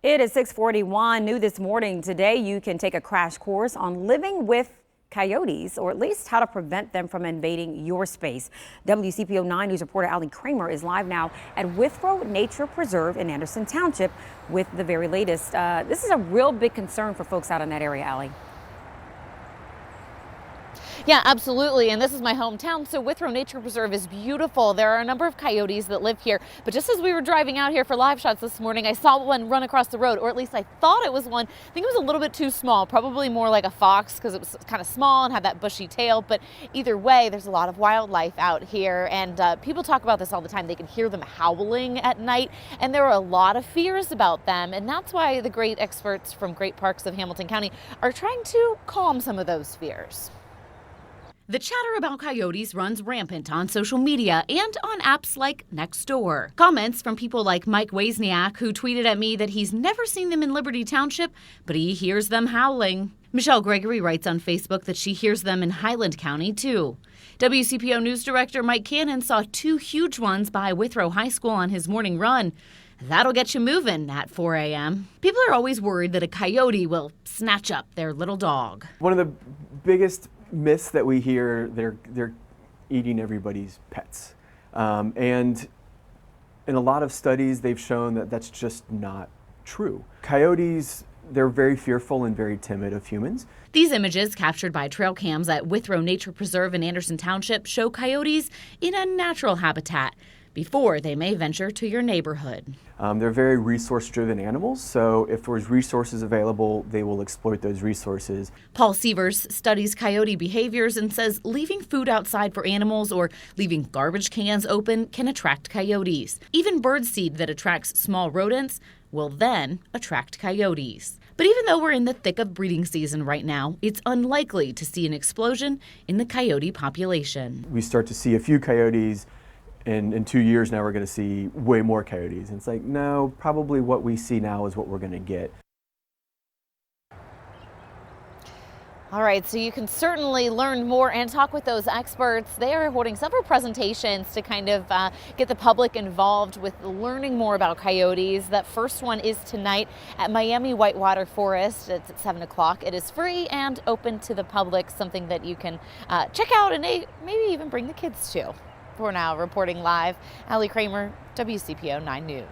It is 6:41. New this morning. Today, you can take a crash course on living with coyotes, or at least how to prevent them from invading your space. WCPO 9 News reporter KRAEMER is live now at Withrow Nature Preserve in Anderson Township with the very latest. This is a real big concern for folks out in that area, Allie. Yeah, absolutely. And this is my hometown. So Withrow Nature Preserve is beautiful. There are a number of coyotes that live here. But just as we were driving out here for live shots this morning, I saw one run across the road, or at least I thought it was one. I think it was a little bit too small, probably more like a fox because it was kind of small and had that bushy tail. But either way, there's a lot of wildlife out here. And people talk about this all the time. They can hear them howling at night. And there are a lot of fears about them. And that's why the great experts from Great Parks of Hamilton County are trying to calm some of those fears. The chatter about coyotes runs rampant on social media and on apps like Nextdoor. Comments from people like Mike Wozniak, who tweeted at me that he's never seen them in Liberty Township, but he hears them howling. Michelle Gregory writes on Facebook that she hears them in Highland County, too. WCPO News Director Mike Cannon saw two huge ones by Withrow High School on his morning run. That'll get you moving at 4 a.m. People are always worried that a coyote will snatch up their little dog. One of the biggest myths that we hear, they're eating everybody's pets. And in a lot of studies, they've shown that that's just not true. Coyotes, they're very fearful and very timid of humans. These images, captured by trail cams at Withrow Nature Preserve in Anderson Township, show coyotes in a natural habitat before they may venture to your neighborhood. They're very resource-driven animals, so if there's resources available, they will exploit those resources. Paul SEEVERS studies coyote behaviors and says leaving food outside for animals or leaving garbage cans open can attract coyotes. Even birdseed that attracts small rodents will then attract coyotes. But even though we're in the thick of breeding season right now, it's unlikely to see an explosion in the coyote population. We start to see a few coyotes. In 2 years now, we're going to see way more coyotes. And it's like, no, probably what we see now is what we're going to get. All right, so you can certainly learn more and talk with those experts. They are holding several presentations to kind of get the public involved with learning more about coyotes. That first one is tonight at Miami Whitewater Forest. It's at 7 o'clock. It is free and open to the public, something that you can check out and maybe even bring the kids to. For now, reporting live, KRAEMER, WCPO 9 News.